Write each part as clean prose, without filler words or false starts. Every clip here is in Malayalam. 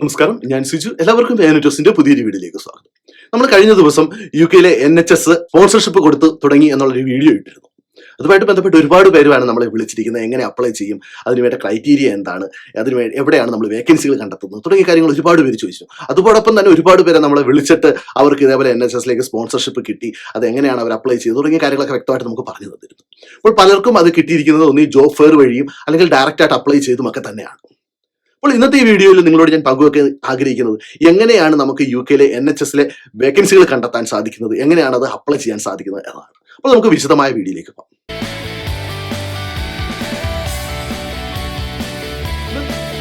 നമസ്കാരം, ഞാൻ സിജു. എല്ലാവർക്കും NHS-ന്റെ പുതിയൊരു വീഡിയോയിലേക്ക് സ്വാഗതം. നമ്മൾ കഴിഞ്ഞ ദിവസം UK-ലെ NHS സ്പോൺസർഷിപ്പ് കൊടുത്ത് തുടങ്ങി എന്നുള്ളൊരു വീഡിയോ ഇട്ടിരുന്നു. അതുമായിട്ട് ബന്ധപ്പെട്ട് ഒരുപാട് പേരുമാണ് നമ്മളെ വിളിച്ചിരിക്കുന്നത്. എങ്ങനെ അപ്ലൈ ചെയ്യും, അതിനുവേണ്ട ക്രൈറ്റീരിയ എന്താണ്, എവിടെയാണ് നമ്മൾ വേക്കൻസികൾ കണ്ടെത്തുന്നത് തുടങ്ങിയ കാര്യങ്ങൾ ഒരുപാട് പേര് ചോദിച്ചു. അതോടൊപ്പം തന്നെ ഒരുപാട് പേരെ നമ്മളെ വിളിച്ചിട്ട് അവർക്ക് ഇതേപോലെ NHS-ലേക്ക് സ്പോൺസർഷിപ്പ് കിട്ടി, അത് എങ്ങനെയാണ് അവർ അപ്ലൈ ചെയ്തത് തുടങ്ങിയ കാര്യങ്ങളൊക്കെ വ്യക്തമായിട്ട് നമുക്ക് പറഞ്ഞു തന്നിരുന്നു. അപ്പോൾ പലർക്കും അത് കിട്ടിയിരിക്കുന്നത് ഒന്നീ ജോബ് ഫെയർ വഴിയും അല്ലെങ്കിൽ ഡയറക്റ്റായിട്ട് അപ്ലൈ ചെയ്തുമൊക്കെ തന്നെയാണ്. അപ്പോൾ ഇന്നത്തെ ഈ വീഡിയോയിൽ നിങ്ങളോട് ഞാൻ പങ്കുവെക്കാൻ ആഗ്രഹിക്കുന്നത് എങ്ങനെയാണ് നമുക്ക് UK-ലെ NHS-ലെ വേക്കൻസികൾ കണ്ടെത്താൻ സാധിക്കുന്നത്, എങ്ങനെയാണ് അത് അപ്ലൈ ചെയ്യാൻ സാധിക്കുന്നത് എന്നതാണ്. അപ്പോൾ നമുക്ക് വിശദമായ വീഡിയോയിലേക്ക് പോകാം.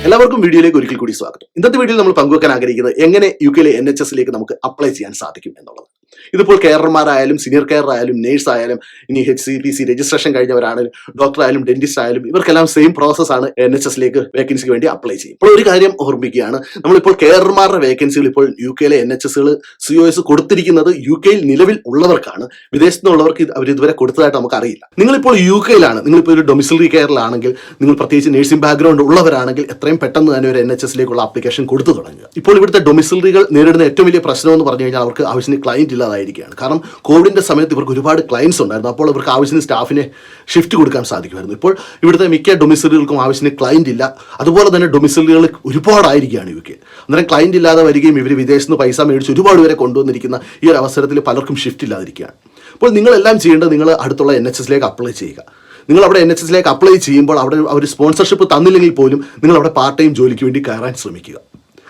എല്ലാവർക്കും വീഡിയോയിലേക്ക് ഒരിക്കൽ കൂടി സ്വാഗതം. ഇന്നത്തെ വീഡിയോയിൽ നമ്മൾ പങ്കുവെക്കാൻ ആഗ്രഹിക്കുന്നത് എങ്ങനെ UK-ലെ NHS-ലേക്ക് നമുക്ക് അപ്ലൈ ചെയ്യാൻ സാധിക്കും എന്നുള്ളത്. ഇതിപ്പോൾ കെയർമാരായാലും സീനിയർ കെയർ ആയാലും നേഴ്സ് ആയാലും ഇനി HCPC രജിസ്ട്രേഷൻ കഴിഞ്ഞവരാണെങ്കിലും ഡോക്ടർ ആയാലും ഡെന്റിസ്റ്റ് ആയാലും ഇവർക്കെല്ലാം സെയിം പ്രോസസ്സാണ് NHS-ലേക്ക് വേക്കൻസിക്ക് വേണ്ടി അപ്ലൈ ചെയ്യും. ഇപ്പോൾ ഒരു കാര്യം ഓർമ്മിക്കുകയാണ്, നമ്മളിപ്പോൾ കെയർമാരുടെ വേക്കൻസികൾ ഇപ്പോൾ UK-ലെ NHS-കൾ COS കൊടുത്തിരിക്കുന്നത് UK-ൽ നിലവിൽ ഉള്ളവർക്കാണ്. വിദേശത്ത് നിന്നുള്ളവർക്ക് അവർ ഇതുവരെ കൊടുത്തതായിട്ട് നമുക്ക് അറിയില്ല. നിങ്ങളിപ്പോൾ UK-ലാണ്, നിങ്ങളിപ്പോൾ ഒരു ഡൊമിസിലറി കെയറിലാണെങ്കിൽ, നിങ്ങൾ പ്രത്യേകിച്ച് നേഴ്സിംഗ് ബാക്ക്ഗ്രൗണ്ട് ഉള്ളവരാണെങ്കിൽ എത്രയും പെട്ടെന്ന് തന്നെ ഒരു NHS-ലേക്കുള്ള ആപ്ലിക്കേഷൻ കൊടുത്തു തുടങ്ങുക. ഇപ്പോൾ ഇവിടുത്തെ ഡൊമിസിലറികൾ നേരിടുന്ന ഏറ്റവും വലിയ പ്രശ്നം എന്ന് പറഞ്ഞു കഴിഞ്ഞാൽ അവർക്ക് ആവശ്യത്തിന് ക്ലയന്റ് ഇല്ലാതായിരിക്കുകയാണ്. കാരണം കോവിഡിന്റെ സമയത്ത് ഇവർക്ക് ഒരുപാട് ക്ലയൻസ് ഉണ്ടായിരുന്നു. അപ്പോൾ ഇവർക്ക് ആവശ്യത്തിന് സ്റ്റാഫിനെ ഷിഫ്റ്റ് കൊടുക്കാൻ സാധിക്കുമായിരുന്നു. ഇപ്പോൾ ഇവിടുത്തെ മിക്ക ഡൊമിസിലറികൾക്കും ആവശ്യത്തിന് ക്ലയന്റ് ഇല്ല. അതുപോലെ തന്നെ ഡൊമിസിലറികൾ ഒരുപാടായിരിക്കുകയാണ് UK. അന്നേരം ക്ലയന്റ് ഇല്ലാതെ വരികയും ഇവർ വിദേശത്ത് നിന്ന് പൈസ മേടിച്ച് ഒരുപാട് പേരെ കൊണ്ടുവന്നിരിക്കുന്ന ഈ ഒരു അവസരത്തിൽ പലർക്കും ഷിഫ്റ്റ് ഇല്ലാതിരിക്കുകയാണ്. അപ്പോൾ നിങ്ങളെല്ലാം ചെയ്യേണ്ടത് നിങ്ങൾ അടുത്തുള്ള NHS-ലേക്ക് അപ്ലൈ ചെയ്യുക. നിങ്ങൾ അവിടെ NHS-ലേക്ക് അപ്ലൈ ചെയ്യുമ്പോൾ അവിടെ അവർ സ്പോൺസർഷിപ്പ് തന്നില്ലെങ്കിൽ പോലും നിങ്ങൾ അവിടെ പാർട്ട് ടൈം ജോലിക്ക് വേണ്ടി കയറാൻ ശ്രമിക്കുക.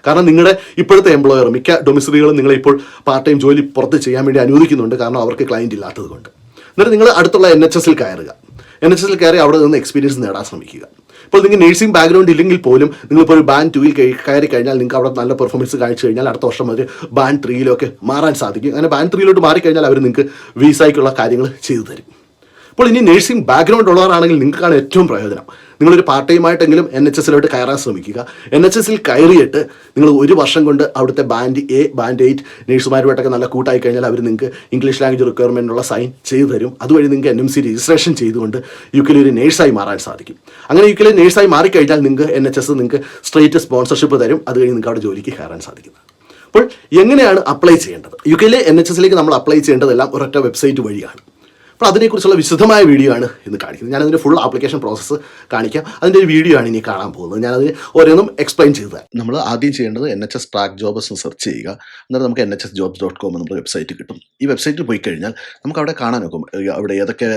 കാരണം നിങ്ങളുടെ ഇപ്പോഴത്തെ എംപ്ലോയർ മിക്ക ഡൊമിസിലറികളും നിങ്ങളെ ഇപ്പോൾ പാർട്ട് ടൈം ജോലി പുറത്ത് ചെയ്യാൻ വേണ്ടി അനുവദിക്കുന്നുണ്ട്, കാരണം അവർക്ക് ക്ലയന്റ് ഇല്ലാത്തത് കൊണ്ട്. എന്നിട്ട് നിങ്ങൾ അടുത്തുള്ള NHS-ൽ കയറുക. NHS-ൽ കയറി അവിടെ നിന്ന് എക്സ്പീരിയൻസ് നേടാൻ ശ്രമിക്കുക. ഇപ്പോൾ നിങ്ങൾ നേഴ്സിംഗ് ബാക്ക്ഗ്രൗണ്ട് ഇല്ലെങ്കിൽ പോലും നിങ്ങളിപ്പോൾ ഒരു ബാൻഡ് 2-ൽ കയറി കഴിഞ്ഞാൽ നിങ്ങൾക്ക് അവിടെ നല്ല പെർഫോമൻസ് കാണിച്ചു കഴിഞ്ഞാൽ അടുത്ത വർഷം ഒരു ബാൻഡ് 3-ലൊക്കെ മാറാൻ സാധിക്കും. അങ്ങനെ ബാൻഡ് 3-ലോട്ട് മാറിക്കഴിഞ്ഞാൽ അവർ നിങ്ങൾക്ക് വിസയ്ക്കുള്ള കാര്യങ്ങൾ ചെയ്തു തരും. അപ്പോൾ ഇനി നേഴ്സിംഗ് ബാക്ക്ഗ്രൗണ്ട് ഉള്ളവരാണെങ്കിൽ നിങ്ങൾക്കാണ് ഏറ്റവും പ്രയോജനം. നിങ്ങളൊരു പാർട്ട് ടൈമായിട്ടെങ്കിലും NHS-ലോട്ട് കയറാൻ ശ്രമിക്കുക. NHS-ൽ കയറിയിട്ട് നിങ്ങൾ ഒരു വർഷം കൊണ്ട് അവിടുത്തെ ബാൻഡ് A, ബാൻഡ് 8 നേഴ്സുമാരുമായിട്ടൊക്കെ നല്ല കൂട്ടായി കഴിഞ്ഞാൽ അവർ നിങ്ങൾക്ക് ഇംഗ്ലീഷ് ലാംഗ്വേജ് റിക്വയർമെൻറ്റുള്ള സൈൻ ചെയ്തു തരും. അതുവഴി നിങ്ങൾക്ക് NMC രജിസ്ട്രേഷൻ ചെയ്തുകൊണ്ട് UK-ൽ ഒരു നേഴ്സായി മാറാൻ സാധിക്കും. അങ്ങനെ UK-ൽ നേഴ്സായി മാറിക്കഴിഞ്ഞാൽ നിങ്ങൾക്ക് NHS നിങ്ങൾക്ക് സ്ട്രേറ്റ് സ്പോൺസർഷിപ്പ് തരും. അത് കഴിഞ്ഞ് നിങ്ങൾക്ക് അവിടെ ജോലിക്ക് കയറാൻ സാധിക്കുന്നത്. അപ്പോൾ എങ്ങനെയാണ് അപ്ലൈ ചെയ്യേണ്ടത്? UK-ലെ NHS-ലേക്ക് നമ്മൾ അപ്ലൈ ചെയ്യേണ്ടതെല്ലാം ഒരൊറ്റ വെബ്സൈറ്റ് വഴിയാണ്. അപ്പോൾ അതിനെക്കുറിച്ചുള്ള വിശദമായ വീഡിയോ ആണ് ഇന്ന് കാണിക്കുന്നത്. ഞാനതിൻ്റെ ഫുൾ ആപ്ലിക്കേഷൻ പ്രോസസ്സ് കാണിക്കാം. അതിൻ്റെ ഒരു വീഡിയോ ആണ് ഇനി കാണാൻ പോകുന്നത്. ഞാനതിന് ഓരോന്നും എക്സ്പ്ലെയിൻ ചെയ്തു തരാം. നമ്മൾ ആദ്യം ചെയ്യേണ്ടത് NHS ട്രാക്ക് ജോബ്സ് സെർച്ച് ചെയ്യുക. എന്നിട്ട് നമുക്ക് NHSjobs.com നമ്മുടെ വെബ്സൈറ്റ് കിട്ടും. ഈ വെബ്സൈറ്റിൽ പോയി കഴിഞ്ഞാൽ നമുക്ക് അവിടെ കാണാൻ നോക്കും അവിടെ ഏതൊക്കെ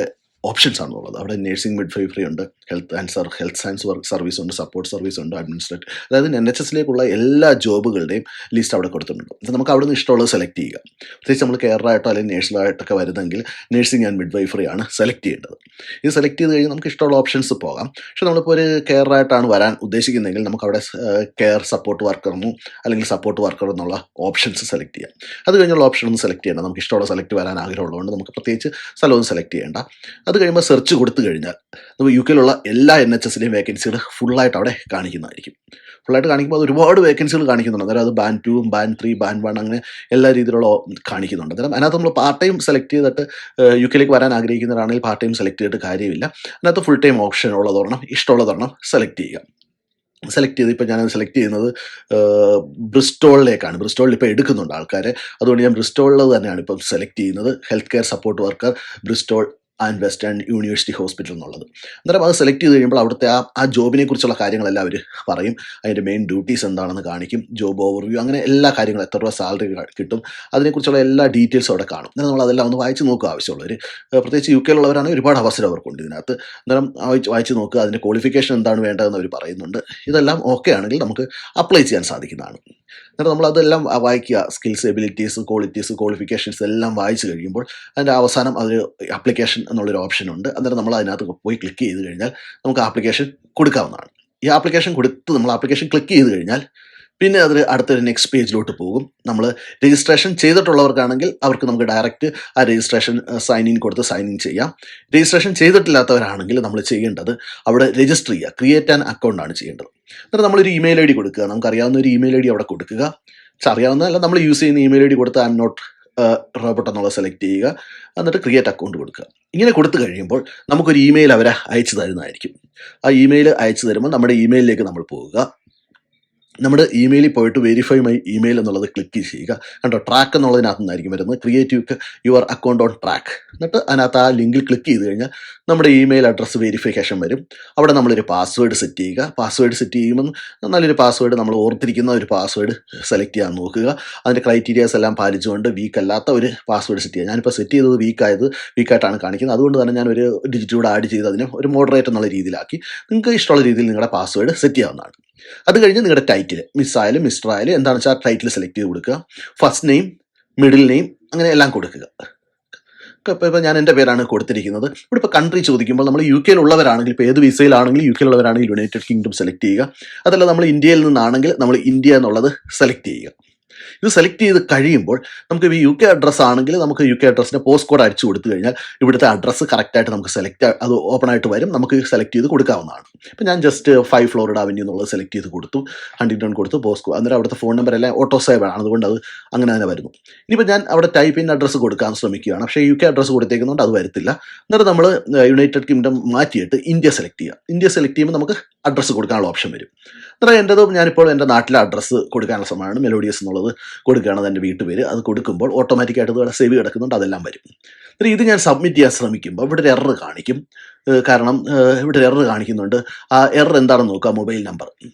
ഓപ്ഷൻസ് ആണുള്ളത്. അവിടെ നേഴ്സിംഗ് മിഡ്വൈഫറി ഉണ്ട്, ഹെൽത്ത് സയൻസ് വർക്ക് സർവീസ് ഉണ്ട്, സപ്പോർട്ട് സർവീസ് ഉണ്ട്, അഡ്മിനിസ്ട്രേറ്റീവ്, അതായത് NHS-ലേക്കുള്ള എല്ലാ ജോബുകളുടെയും ലിസ്റ്റ് അവിടെ കൊടുത്തിട്ടുണ്ട്. അപ്പോൾ നമുക്ക് അവിടെ നിന്ന് ഇഷ്ടമുള്ളത് സെലക്ട് ചെയ്യുക. പ്രത്യേകിച്ച് നമ്മൾ കെയറായിട്ടോ അല്ലെങ്കിൽ നേഴ്സിലായിട്ടൊക്കെ വരുന്നെങ്കിൽ നേഴ്സിംഗ് ആൻഡ് മിഡ്വൈഫറി ആണ് സെലക്ട് ചെയ്യേണ്ടത്. ഇത് സെലക്ട് ചെയ്ത് കഴിഞ്ഞാൽ നമുക്ക് ഇഷ്ടമുള്ള ഓപ്ഷൻസ് പോകാം. പക്ഷേ നമ്മളിപ്പോൾ ഒരു കെയറായിട്ടാണ് വരാൻ ഉദ്ദേശിക്കുന്നതെങ്കിൽ നമുക്ക് അവിടെ കെയർ സപ്പോർട്ട് വർക്കറിനും അല്ലെങ്കിൽ സപ്പോർട്ട് വർക്കർ എന്നുള്ള ഓപ്ഷൻസ് സെലക്ട് ചെയ്യാം. അത് കഴിഞ്ഞുള്ള ഓപ്ഷൻ ഒന്ന് സെലക്ട് ചെയ്യേണ്ട. നമുക്ക് ഇഷ്ടമുള്ള സെലക്ട് വരാൻ ആഗ്രഹമുള്ളതുകൊണ്ട് നമുക്ക് പ്രത്യേകിച്ച് സ്ഥലമൊന്നും സെലക്ട് ചെയ്യേണ്ട. അത് കഴിയുമ്പോൾ സെർച്ച് കൊടുത്തു കഴിഞ്ഞാൽ നമുക്ക് UK-ലുള്ള എല്ലാ NHS-ലെയും വേക്കൻസികൾ ഫുള്ളായിട്ട് അവിടെ കാണിക്കുന്നതായിരിക്കും. ഫുള്ളായിട്ട് കാണിക്കുമ്പോൾ അത് ഒരുപാട് വേക്കൻസികൾ കാണിക്കുന്നുണ്ട്. അന്നേരം അത് ബാൻഡ് 2, ബാൻഡ് 3, ബാൻഡ് 1 അങ്ങനെ എല്ലാ രീതിയിലുള്ള കാണിക്കുന്നുണ്ട്. അന്നേരം അതിനകത്ത് നമ്മൾ പാർട്ട് ടൈം സെലക്ട് ചെയ്തിട്ട് UK-ലേക്ക് വരാൻ ആഗ്രഹിക്കുന്നവരാണെങ്കിൽ പാർട്ട് ടൈം സെലക്ട് ചെയ്തിട്ട് കാര്യമില്ല. അതിനകത്ത് ഫുൾ ടൈം ഓപ്ഷൻ ഉള്ളതൊരെണ്ണം ഇഷ്ടമുള്ളതൊരെണ്ണം സെലക്ട് ചെയ്യുക. സെലക്ട് ചെയ്ത് ഇപ്പോൾ ഞാനത് സെലക്ട് ചെയ്യുന്നത് ബ്രിസ്റ്റോളിലേക്കാണ്. ബ്രിസ്റ്റോളിൽ ഇപ്പോൾ എടുക്കുന്നുണ്ട് ആൾക്കാരെ, അതുകൊണ്ട് ഞാൻ ബ്രിസ്റ്റോളിൽ തന്നെയാണ് ഇപ്പം സെലക്ട് ചെയ്യുന്നത്. Health care support worker, Bristol and western university hospital എന്നുള്ളത്. അന്നേരം അത് സെലക്ട് ചെയ്ത് കഴിയുമ്പോൾ അവിടുത്തെ ആ ജോബിനെ കുറിച്ചുള്ള കാര്യങ്ങളെല്ലാം അവർ പറയും. അതിൻ്റെ മെയിൻ ഡ്യൂട്ടീസ് എന്താണെന്ന് കാണിക്കും, ജോബ് ഓവർവ്യൂ, അങ്ങനെ എല്ലാ കാര്യങ്ങളും, എത്ര രൂപ സാലറി കിട്ടും, അതിനെക്കുറിച്ചുള്ള എല്ലാ ഡീറ്റെയിൽസും അവിടെ കാണും. അന്നേരം നമ്മൾ അതെല്ലാം ഒന്ന് വായിച്ച് നോക്കുക. ആവശ്യമുള്ളവർ പ്രത്യേകിച്ച് UK-ലുള്ളവരാണെങ്കിൽ ഒരുപാട് അവസരം അവർക്കുണ്ട് ഇതിനകത്ത്. അന്നേരം വായിച്ച് നോക്കുക. അതിൻ്റെ ക്വാളിഫിക്കേഷൻ എന്താണ് വേണ്ടതെന്ന് അവർ പറയുന്നുണ്ട്. ഇതെല്ലാം ഓക്കെ ആണെങ്കിൽ നമുക്ക് അപ്ലൈ ചെയ്യാൻ സാധിക്കുന്നതാണ്. എന്നിട്ട് നമ്മളതെല്ലാം വായിക്കുക. സ്കിൽസ്, എബിലിറ്റീസ്, ക്വാളിറ്റീസ്, ക്വാളിഫിക്കേഷൻസ് എല്ലാം വായിച്ച് കഴിയുമ്പോൾ അതിൻ്റെ അവസാനം അതൊരു ആപ്ലിക്കേഷൻ എന്നുള്ളൊരു ഓപ്ഷനുണ്ട്. അന്നേരം നമ്മൾ അതിനകത്ത് പോയി ക്ലിക്ക് ചെയ്ത് കഴിഞ്ഞാൽ നമുക്ക് ആപ്ലിക്കേഷൻ കൊടുക്കാവുന്നതാണ്. ഈ ആപ്ലിക്കേഷൻ കൊടുത്ത് നമ്മൾ ആപ്ലിക്കേഷൻ ക്ലിക്ക് ചെയ്ത് കഴിഞ്ഞാൽ പിന്നെ അത് അടുത്തൊരു നെക്സ്റ്റ് പേജിലോട്ട് പോകും. നമ്മൾ രജിസ്ട്രേഷൻ ചെയ്തിട്ടുള്ളവർക്കാണെങ്കിൽ അവർക്ക് നമുക്ക് ഡയറക്റ്റ് ആ രജിസ്ട്രേഷൻ സൈൻ ഇൻ കൊടുത്ത് സൈൻ ഇൻ ചെയ്യാം. രജിസ്ട്രേഷൻ ചെയ്തിട്ടില്ലാത്തവരാണെങ്കിൽ നമ്മൾ ചെയ്യേണ്ടത് അവിടെ രജിസ്റ്റർ ചെയ്യുക, ക്രിയേറ്റ് ആൻ അക്കൗണ്ടാണ് ചെയ്യേണ്ടത്. എന്നിട്ട് നമ്മളൊരു ഇമെയിൽ ID കൊടുക്കുക. നമുക്കറിയാവുന്ന ഒരു ഇമെയിൽ ID അവിടെ കൊടുക്കുക. അറിയാവുന്നതല്ല, നമ്മൾ യൂസ് ചെയ്യുന്ന ഇമെയിൽ ID കൊടുത്ത് ഐ എം നോട്ട് റോബോട്ട് എന്നുള്ളത് സെലക്ട് ചെയ്യുക. എന്നിട്ട് ക്രിയേറ്റ് അക്കൗണ്ട് കൊടുക്കുക. ഇങ്ങനെ കൊടുത്തു കഴിയുമ്പോൾ നമുക്കൊരു ഇമെയിൽ അവരെ അയച്ചു തരുന്നതായിരിക്കും. ആ ഇമെയിൽ അയച്ചു തരുമ്പോൾ നമ്മുടെ ഇമെയിലിലേക്ക് നമ്മൾ പോകുക. നമ്മുടെ ഇമെയിലിൽ പോയിട്ട് വെരിഫൈ മൈ ഇമെയിൽ എന്നുള്ളത് ക്ലിക്ക് ചെയ്യുക. കണ്ടോ, ട്രാക്ക് എന്നുള്ളതിനകത്ത് നിന്നായിരിക്കും വരുന്നത്. Create your account on track. എന്നിട്ട് അതിനകത്ത് ആ ലിങ്കിൽ ക്ലിക്ക് ചെയ്ത് കഴിഞ്ഞാൽ നമ്മുടെ ഇമെയിൽ അഡ്രസ്സ് വെരിഫിക്കേഷൻ വരും. അവിടെ നമ്മളൊരു പാസ്വേഡ് സെറ്റ് ചെയ്യുക. പാസ്വേഡ് സെറ്റ് ചെയ്യുമ്പോൾ നല്ലൊരു പാസ്വേഡ്, നമ്മൾ ഓർത്തിരിക്കുന്ന ഒരു പാസ്വേഡ് സെലക്ട് ചെയ്യാൻ നോക്കുക. അതിൻ്റെ ക്രൈറ്റീരിയാസ് എല്ലാം പാലിച്ചുകൊണ്ട് വീക്ക് അല്ലാത്ത ഒരു പാസ്വേഡ് സെറ്റ് ചെയ്യുക. ഞാനിപ്പോൾ സെറ്റ് ചെയ്തത് വീക്കായിട്ടാണ് കാണിക്കുന്നത്. അതുകൊണ്ട് തന്നെ ഞാനൊരു ഡിജിറ്റ് കൂടെ ആഡ് ചെയ്ത് അതിനെ ഒരു മോഡറേറ്റ് എന്നുള്ള രീതിയിലാക്കി നിങ്ങൾക്ക് ഇഷ്ടമുള്ള രീതിയിൽ നിങ്ങളുടെ പാസ്വേഡ് സെറ്റ് ചെയ്യാവുന്നതാണ്. അത് കഴിഞ്ഞ് നിങ്ങളുടെ ടൈറ്റിൽ മിസ്സായാലും മിസ്റ്റർ ആയാലും എന്താണെന്ന് വെച്ചാൽ ആ ടൈറ്റിൽ സെലക്ട് ചെയ്ത് കൊടുക്കുക. ഫസ്റ്റ് നെയിം, മിഡിൽ നെയിം, അങ്ങനെ എല്ലാം കൊടുക്കുക. ഇപ്പോൾ ഞാൻ എൻ്റെ പേരാണ് കൊടുത്തിരിക്കുന്നത്. ഇവിടെ ഇപ്പോൾ കൺട്രി ചോദിക്കുമ്പോൾ നമ്മൾ യു കെയിലുള്ളവരാണെങ്കിൽ, ഇപ്പോൾ ഏത് വിസയിലാണെങ്കിലും യു കെയിലുള്ളവരാണെങ്കിൽ യുണൈറ്റഡ് കിങ്ഡം സെലക്ട് ചെയ്യുക. അതല്ല നമ്മൾ ഇന്ത്യയിൽ നിന്നാണെങ്കിൽ നമ്മൾ ഇന്ത്യ എന്നുള്ളത് സെലക്ട് ചെയ്യുക. ഇത് സെലക്ട് ചെയ്ത് കഴിയുമ്പോൾ നമുക്ക് ഈ യു കെ അഡ്രസ്സ് ആണെങ്കിൽ നമുക്ക് യു കെ അഡ്രസ്സിൻ്റെ പോസ്റ്റ് കോഡ് അടിച്ചു കൊടുത്തു കഴിഞ്ഞാൽ ഇവിടുത്തെ അഡ്രസ്സ് കറക്റ്റായിട്ട് നമുക്ക് അത് ഓപ്പൺ ആയിട്ട് വരും. നമുക്ക് സെലക്ട് ചെയ്ത് കൊടുക്കാവുന്നതാണ്. ഇപ്പോൾ ഞാൻ ജസ്റ്റ് 5 ഫ്ലോറിഡ അവന്യൂ എന്നുള്ളത് സെലക്ട് ചെയ്ത് കൊടുത്തു, ഹണ്ടിങ്ടൺ കൊടുത്തു, പോസ്റ്റ് കോഡ്. അന്നേരം അവിടുത്തെ ഫോൺ നമ്പർ എല്ലാം ഓട്ടോ സേവ് ആണ്, അതുകൊണ്ട് അത് അങ്ങനെ തന്നെ വരുന്നു. ഇനിയിപ്പോൾ ഞാൻ അവിടെ ടൈപ്പ് ഇൻ അഡ്രസ്സ് കൊടുക്കാൻ ശ്രമിക്കുകയാണ്, പക്ഷേ യു കെ അഡ്രസ്സ് കൊടുത്തേക്കുന്നതുകൊണ്ട് അത് വരത്തില്ല. അന്നേരം നമ്മൾ യുണൈറ്റഡ് കിങ്ഡം മാറ്റിയിട്ട് ഇന്ത്യ സെലക്ട് ചെയ്യുക. ഇന്ത്യ സെലക്ട് ചെയ്യുമ്പോൾ നമുക്ക് അഡ്രസ്സ് കൊടുക്കാനുള്ള ഓപ്ഷൻ വരും. അന്നേരം എൻ്റെതും ഞാനിപ്പോൾ എൻ്റെ നാട്ടിലെ അഡ്രസ്സ് കൊടുക്കാനുള്ള സമയമാണ്. മെലോഡിയസ് എന്നുള്ളത് കൊടുക്കുകയാണ്, എൻ്റെ വീട്ടുപേര്. അത് കൊടുക്കുമ്പോൾ ഓട്ടോമാറ്റിക്കായിട്ട് ഇതുപോലെ സേവ് കിടക്കുന്നുണ്ട്, അതെല്ലാം വരും. എന്നിട്ട് ഇത് ഞാൻ സബ്മിറ്റ് ചെയ്യാൻ ശ്രമിക്കുമ്പോൾ ഇവിടെ ഒരു എറർ കാണിക്കും. കാരണം ഇവിടെ ഒരു എറർ കാണിക്കുന്നുണ്ട്. ആ എറർ എന്താണെന്ന് നോക്കാം, മൊബൈൽ നമ്പർ.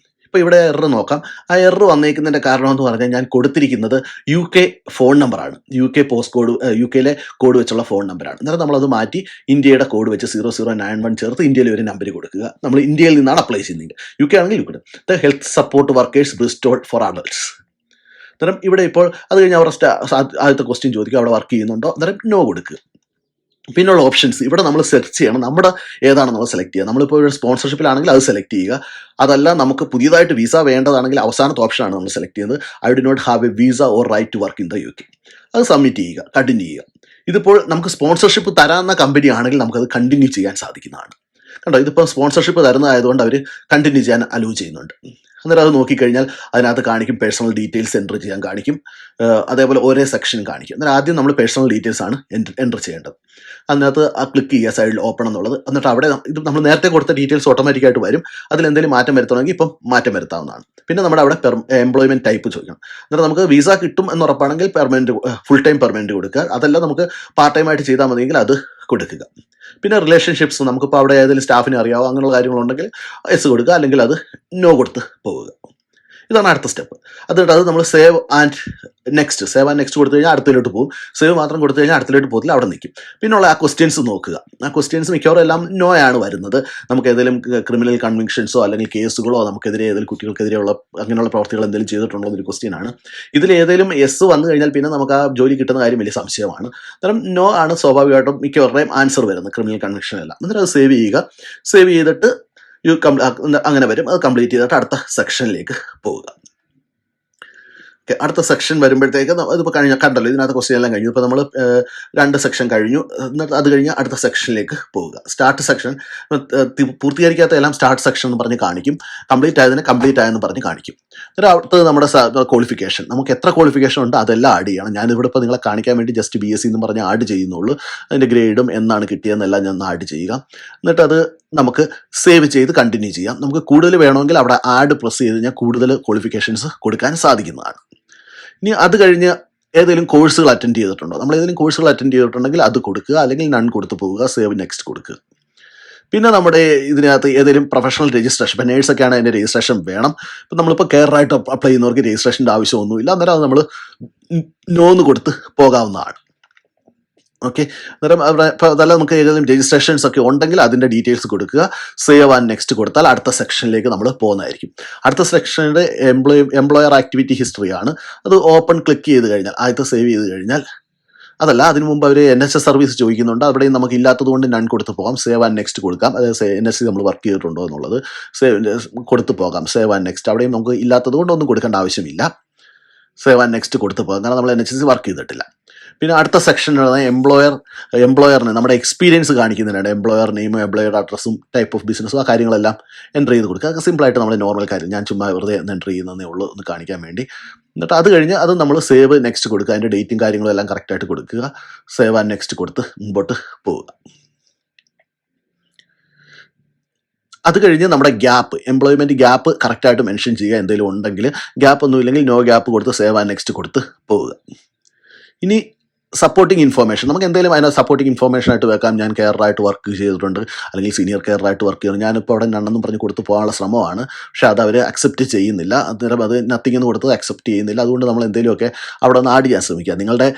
ഇപ്പോൾ ഇവിടെ എറർ നോക്കാം. ആ എറർ വന്നേക്കുന്നതിൻ്റെ കാരണം എന്ന് പറഞ്ഞാൽ ഞാൻ കൊടുത്തിരിക്കുന്നത് യു കെ ഫോൺ നമ്പറാണ്. U K post code, U കെയിലെ കോഡ് വെച്ചുള്ള ഫോൺ നമ്പറാണ്. അന്നേരം നമ്മളത് മാറ്റി ഇന്ത്യയുടെ കോഡ് വെച്ച് 0091 ചേർത്ത് ഇന്ത്യയിൽ ഒരു നമ്പർ കൊടുക്കുക. നമ്മൾ ഇന്ത്യയിൽ നിന്നാണ് അപ്ലൈ ചെയ്യുന്നത്. യു കെ ആണെങ്കിൽ U K. The health support workers Bristol for adults. അന്നേരം ഇവിടെ ഇപ്പോൾ അത് കഴിഞ്ഞ് അവർ ആദ്യത്തെ ക്വസ്റ്റ്യൻ ചോദിക്കുക, അവിടെ വർക്ക് ചെയ്യുന്നുണ്ടോ. അന്നേരം നോ കൊടുക്കുക. പിന്നെയുള്ള ഓപ്ഷൻസ് ഇവിടെ നമ്മൾ സെർച്ച് ചെയ്യണം. നമ്മുടെ ഏതാണ് നമ്മൾ സെലക്ട് ചെയ്യുക. നമ്മളിപ്പോൾ ഒരു സ്പോൺസർഷിപ്പിലാണെങ്കിൽ അത് സെലക്ട് ചെയ്യുക. അതല്ല നമുക്ക് പുതിയതായിട്ട് വിസ വേണ്ടതാണെങ്കിൽ അവസാനത്തെ ഓപ്ഷനാണ് നമ്മൾ സെലക്ട് ചെയ്യുന്നത്. I do not have a visa or right to work in the U K. അത് സബ്മിറ്റ് ചെയ്യുക, കണ്ടിന്യൂ ചെയ്യുക. ഇതിപ്പോൾ നമുക്ക് സ്പോൺസർഷിപ്പ് തരാവുന്ന കമ്പനി ആണെങ്കിൽ നമുക്കത് കണ്ടിന്യൂ ചെയ്യാൻ സാധിക്കുന്നതാണ്. കണ്ടോ, ഇതിപ്പോൾ സ്പോൺസർഷിപ്പ് തരുന്നതായതുകൊണ്ട് അവർ കണ്ടിന്യൂ ചെയ്യാൻ അലോ ചെയ്യുന്നുണ്ട്. അന്നേരം അത് നോക്കിക്കഴിഞ്ഞാൽ അതിനകത്ത് കാണിക്കും പേഴ്സണൽ ഡീറ്റെയിൽസ് എൻ്റർ ചെയ്യാൻ കാണിക്കും. അതേപോലെ ഓരോ സെക്ഷൻ കാണിക്കും. അന്നേരം ആദ്യം നമ്മൾ പേഴ്സണൽ ഡീറ്റെയിൽസ് ആണ് എൻ്റർ ചെയ്യേണ്ടത്. അതിനകത്ത് ആ ക്ലിക്ക് ചെയ്യുക, സൈഡിൽ ഓപ്പൺ എന്നുള്ളത്. എന്നിട്ട് അവിടെ ഇത് നമ്മൾ നേരത്തെ കൊടുത്ത ഡീറ്റെയിൽസ് ഓട്ടോമാറ്റിക്കായിട്ട് വരും. അതിലെന്തെങ്കിലും മാറ്റം വരുത്തണമെങ്കിൽ ഇപ്പം മാറ്റം വരുത്താവുന്നതാണ്. പിന്നെ നമ്മുടെ അവിടെ എംപ്ലോയ്മെൻറ്റ് ടൈപ്പ് ചോദിക്കണം. എന്നിട്ട് നമുക്ക് വിസ കിട്ടും എന്ന് ഉറപ്പാണെങ്കിൽ ഫുൾ ടൈം പെർമനൻറ്റ് കൊടുക്കുക. അതല്ല നമുക്ക് പാർട്ട് ടൈം ആയിട്ട് ചെയ്താൽ മതിയെങ്കിൽ അത് കൊടുക്കുക. പിന്നെ റിലേഷൻഷിപ്സ്, നമുക്കിപ്പോൾ അവിടെ ഏതെങ്കിലും സ്റ്റാഫിനെ അറിയാവോ അങ്ങനെയുള്ള കാര്യങ്ങളുണ്ടെങ്കിൽ എസ് കൊടുക്കുക, അല്ലെങ്കിൽ അത് നോ കൊടുത്ത് പോവുക. ഇതാണ് അടുത്ത സ്റ്റെപ്പ്. അത് നമ്മൾ സേവ് ആൻഡ് നെക്സ്റ്റ് കൊടുത്തു കഴിഞ്ഞാൽ അടുത്തതിലോട്ട് പോകും. സേവ് മാത്രം കൊടുത്തു കഴിഞ്ഞാൽ അടുത്തതിലോട്ട് പോകത്തില്ല, അവിടെ നിൽക്കും. പിന്നെയുള്ള ആ ക്വസ്റ്റ്യൻസ് നോക്കുക. ആ ക്വസ്റ്റ്യൻസ് മിക്കവാറും എല്ലാം നോ ആണ് വരുന്നത്. നമുക്ക് ഏതെങ്കിലും ക്രിമിനൽ കൺവിക്ഷൻസോ അല്ലെങ്കിൽ കേസുകളോ നമുക്കെതിരെ ഏതെങ്കിലും കുട്ടികൾക്കെതിരെയുള്ള അങ്ങനെയുള്ള പ്രവർത്തികൾ എന്തെങ്കിലും ചെയ്തിട്ടുണ്ടോ എന്നൊരു ക്വസ്റ്റ്യൻ ആണ്. ഇതിൽ ഏതെങ്കിലും എസ് വന്നു കഴിഞ്ഞാൽ പിന്നെ നമുക്ക് ആ ജോലി കിട്ടുന്ന കാര്യം വലിയ സംശയമാണ്. അന്നേരം നോ ആണ് സ്വാഭാവികമായിട്ടും മിക്കവരുടെയും ആൻസർ വരുന്നത്, ക്രിമിനൽ കൺവിക്ഷൻ അല്ല. എന്നിട്ട് അത് സേവ് ചെയ്യുക. സേവ് ചെയ്തിട്ട് അങ്ങനെ വരും. അത് കംപ്ലീറ്റ് ചെയ്തിട്ട് അടുത്ത സെക്ഷനിലേക്ക് പോവുക. അടുത്ത സെക്ഷൻ വരുമ്പോഴത്തേക്ക് അതിപ്പോൾ കണ്ടല്ലോ, ഇതിനകത്ത് ക്വസ്റ്റ്യൻ എല്ലാം കഴിഞ്ഞു. ഇപ്പോൾ നമ്മൾ 2 സെക്ഷൻ കഴിഞ്ഞു. എന്നിട്ട് അത് കഴിഞ്ഞ് അടുത്ത സെക്ഷനിലേക്ക് പോവുക. സ്റ്റാർട്ട് സെക്ഷൻ പൂർത്തീകരിക്കാത്ത എല്ലാം സ്റ്റാർട്ട് സെക്ഷൻ എന്ന് പറഞ്ഞ് കാണിക്കും. കംപ്ലീറ്റ് ആയതിനെ കംപ്ലീറ്റ് ആയെന്ന് പറഞ്ഞ് കാണിക്കും. എന്നിട്ട് അടുത്തത് നമ്മുടെ ക്വാളിഫിക്കേഷൻ, നമുക്ക് എത്ര ക്വാളിഫിക്കേഷൻ ഉണ്ട് അതെല്ലാം ആഡ് ചെയ്യണം. ഞാനിവിടെ ഇപ്പോൾ നിങ്ങളെ കാണിക്കാൻ വേണ്ടി ജസ്റ്റ് BSc എന്ന് പറഞ്ഞ് ആഡ് ചെയ്യുന്നുള്ളൂ. അതിൻ്റെ ഗ്രേഡും എന്നാണ് കിട്ടിയതെന്നെല്ലാം ഞാൻ ആഡ് ചെയ്യുക. എന്നിട്ട് അത് നമുക്ക് സേവ് ചെയ്ത് കണ്ടിന്യൂ ചെയ്യാം. നമുക്ക് കൂടുതൽ വേണമെങ്കിൽ അവിടെ ആഡ് പ്രസ് ചെയ്ത് കഴിഞ്ഞാൽ കൂടുതൽ ക്വാളിഫിക്കേഷൻസ് കൊടുക്കാൻ സാധിക്കുന്നതാണ്. ഇനി അത് കഴിഞ്ഞ് ഏതെങ്കിലും കോഴ്സുകൾ അറ്റൻഡ് ചെയ്തിട്ടുണ്ടോ, നമ്മൾ ഏതെങ്കിലും കോഴ്സുകൾ അറ്റൻഡ് ചെയ്തിട്ടുണ്ടെങ്കിൽ അത് കൊടുക്കുക, അല്ലെങ്കിൽ നൺ കൊടുത്ത് പോവുക, സേവ് നെക്സ്റ്റ് കൊടുക്കുക. പിന്നെ നമ്മുടെ ഇതിനകത്ത് ഏതെങ്കിലും പ്രൊഫഷണൽ രജിസ്ട്രേഷൻ, ഇപ്പോൾ നേഴ്സൊക്കെയാണ് അതിൻ്റെ രജിസ്ട്രേഷൻ വേണം. ഇപ്പം നമ്മളിപ്പോൾ കെയറായിട്ട് അപ്ലൈ ചെയ്യുന്നവർക്ക് രജിസ്ട്രേഷൻ്റെ ആവശ്യമൊന്നുമില്ല. അന്നേരം അത് നമ്മൾ നോന്ന് കൊടുത്ത് പോകാവുന്നതാണ്. ഓക്കെ, അന്നേരം അവിടെ ഇപ്പോൾ അതല്ല നമുക്ക് ഏതെങ്കിലും രജിസ്ട്രേഷൻസ് ഒക്കെ ഉണ്ടെങ്കിൽ അതിൻ്റെ ഡീറ്റെയിൽസ് കൊടുക്കുക, സേവ് ആൻഡ് നെക്സ്റ്റ് കൊടുത്താൽ അടുത്ത സെക്ഷനിലേക്ക് നമ്മൾ പോകുന്നതായിരിക്കും. അടുത്ത സെക്ഷനിൻ്റെ എംപ്ലോയർ ആക്ടിവിറ്റി ഹിസ്റ്ററിയാണ്. അത് ഓപ്പൺ ക്ലിക്ക് ചെയ്ത് കഴിഞ്ഞാൽ, ആദ്യത്തെ സേവ് ചെയ്ത് കഴിഞ്ഞാൽ, അതല്ല അതിന് മുമ്പ് അവർ NHS സർവീസ് ചോദിക്കുന്നുണ്ട്. അവിടെയും നമുക്ക് ഇല്ലാത്തത് കൊണ്ട് നൺ കൊടുത്ത് പോകാം. സേവ് ആൻഡ് നെക്സ്റ്റ് കൊടുക്കാം. അതായത് NHS നമ്മൾ വർക്ക് ചെയ്തിട്ടുണ്ടോ എന്നുള്ളത് കൊടുത്ത് പോകാം. സേവ് ആൻഡ് നെക്സ്റ്റ്, അവിടെയും നമുക്ക് ഇല്ലാത്തത് കൊണ്ട് ഒന്നും കൊടുക്കേണ്ട ആവശ്യമില്ല. സേവ് ആൻഡ് നെക്സ്റ്റ് കൊടുത്ത് പോകാം, കാരണം നമ്മൾ NHS വർക്ക് ചെയ്തിട്ടില്ല. പിന്നെ അടുത്ത സെക്ഷനിലാണ് എംപ്ലോയറിന് നമ്മുടെ എക്സ്പീരിയൻസ് കാണിക്കുന്നതിനാണ്. എംപ്ലോയർ നെയിമും എംപ്ലോയർ അഡ്രസ്സും ടൈപ്പ് ഓഫ് ബിസിനസ്സും ആ കാര്യങ്ങളെല്ലാം എൻ്റർ ചെയ്ത് കൊടുക്കുക. അതൊക്കെ സിമ്പിളായിട്ട് നമ്മുടെ നോർമൽ കാര്യം, ഞാൻ ചുമ്മാ വെറുതെ എൻ്റർ ചെയ്യുന്നതേ ഉള്ളൂ ഒന്ന് കാണിക്കാൻ വേണ്ടി. എന്നിട്ട് അത് കഴിഞ്ഞ് അത് നമ്മൾ സേവ് നെക്സ്റ്റ് കൊടുക്കുക. അതിൻ്റെ ഡേറ്റും കാര്യങ്ങളും എല്ലാം കറക്റ്റായിട്ട് കൊടുക്കുക. സേവ് ആൻഡ് നെക്സ്റ്റ് കൊടുത്ത് മുമ്പോട്ട് പോവുക. അത് കഴിഞ്ഞ് നമ്മുടെ ഗ്യാപ്പ്, എംപ്ലോയ്മെൻറ്റ് ഗ്യാപ്പ് കറക്റ്റായിട്ട് മെൻഷൻ ചെയ്യുക. എന്തെങ്കിലും ഉണ്ടെങ്കിൽ ഗ്യാപ്പ് ഒന്നും ഇല്ലെങ്കിൽ നോ ഗ്യാപ്പ് കൊടുത്ത് സേവ് ആൻഡ് നെക്സ്റ്റ് കൊടുത്ത് പോവുക. ഇനി സപ്പോർട്ടിങ് ഇൻഫോർമേഷൻ, നമുക്ക് എന്തെങ്കിലും അതിനകത്ത് സപ്പോർട്ടിങ് ഇൻഫോർമേഷൻ ആയിട്ട് വെക്കാം. ഞാൻ കെയറായിട്ട് വർക്ക് ചെയ്തിട്ടുണ്ട്, അല്ലെങ്കിൽ സീനിയർ കെയറായിട്ട് വർക്ക് ചെയ്യുന്നു, ഞാനിപ്പോൾ അവിടെ നണ്ണെന്നും പറഞ്ഞ് കൊടുത്ത് പോകാനുള്ള ശ്രമമാണ്. പക്ഷേ അത് അവർ അക്സെപ്റ്റ് ചെയ്യുന്നില്ല. അന്നേരം അത് നത്തിങ് എന്ന് കൊടുത്ത് അക്സെപ്റ്റ് ചെയ്യുന്നില്ല. അതുകൊണ്ട് നമ്മൾ എന്തെങ്കിലുമൊക്കെ അവിടെ നിന്ന് ആഡ് ചെയ്യാൻ ശ്രമിക്കുക. നിങ്ങളുടെ